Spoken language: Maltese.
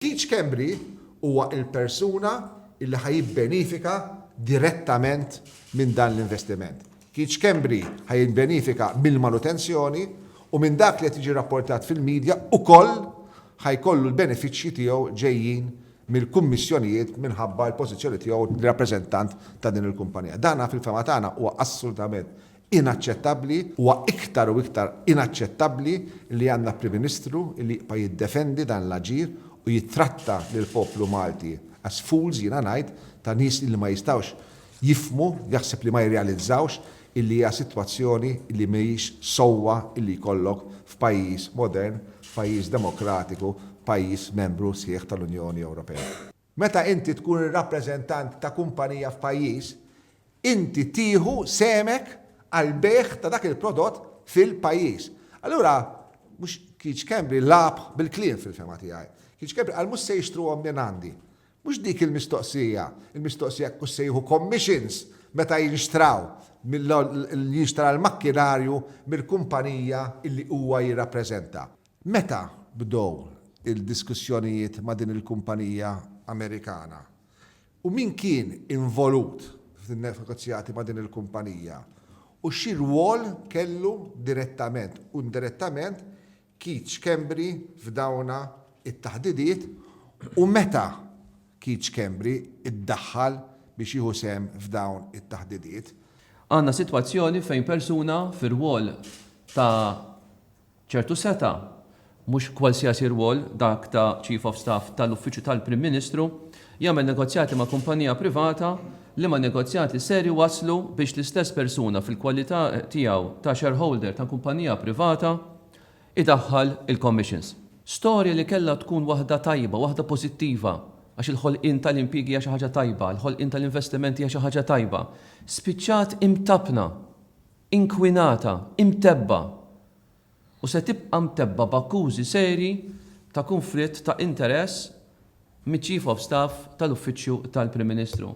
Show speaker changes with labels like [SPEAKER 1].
[SPEAKER 1] Keith Schembri huwa il-persuna illi ħajibbenifika direttament minn dan l-investiment. Keith Schembri ħajibbenifika mill-manutenzjoni u minn dak li tiġi rapportat fil-medja ukoll ħajkollu l-benefiċċji tiegħu ġejjin mill-kummissjonijiet minħabba l-pożizzjoni tiegħu rappreżentant ta' din il-kumpanija. Dana fil-fema tagħna huwa assolutament inaċċettabbli, huwa iktar u iktar inaċċettabbli li għandna Prim Ministru li jibqa' jiddefendi dan l-aġir u jittratta lil poplu Malti as fools jiena ngħid ta' nies li ma jistgħux jifmu, jaħseb li ma jirrealizzawx illi hija sitwazzjoni li mhijiex sewwa illi jkollok f'pajjiż modern, f'pajjiż demokratiku, pajjiż membru sieħ tal-Unjoni Ewropea. Meta inti tkun ir-rappreżentant ta' kumpanija f'pajjiż, inti tieħu semek għal beħ ta' dak il-prodott fil-pajjiż. Allura, mhux Keith Schembri lab bil-kliem fil-fema tiegħi. Keith Schembri għal mhux se jixtruhom minn għandi. Mhux dik il-mistoqsija kux se jieħu commissions meta jinxtraw jinxtra l-makkinarju mill-kumpanija illi huwa jirrappreżenta. Meta bdew il-diskussjonijiet ma' din il-kumpanija Amerikana u min kien involut fin-negozjati ma' din il-kumpanija u xi rwol kellu direttament u indirettament Keith Schembri f'dawna it-taħdidiet u meta Keith Schembri iddaħħal biex jieħu sehem f'dawn it-taħdidiet.
[SPEAKER 2] Għandna sitwazzjoni fejn persuna fir-rwol ta' ċertu seta' mhux kwalsiasi rwol dak ta' Chief of Staff tal-Uffiċċju tal-Prim Ministru jagħmel negozjati ma' kumpanija privata li ma' negozjati seri waslu biex l-istess persuna fil-kwalità tiegħu ta' shareholder ta' kumpanija privata idaħħal il-commissions. Storja li kellha tkun waħda tajba, waħda pożittiva, għax il-ħolqien tal-impjiegi hija xi ħaġa tajba, il-ħolqien tal-investimenti hija xi ħaġa tajba. Spiċċat imtabna, inkwinata, imtebba. U se tibqa' mtebba b'akkużi seri ta' konflitt ta' interess mit-Chief of Staff tal-Uffiċċju tal-Prim Ministru.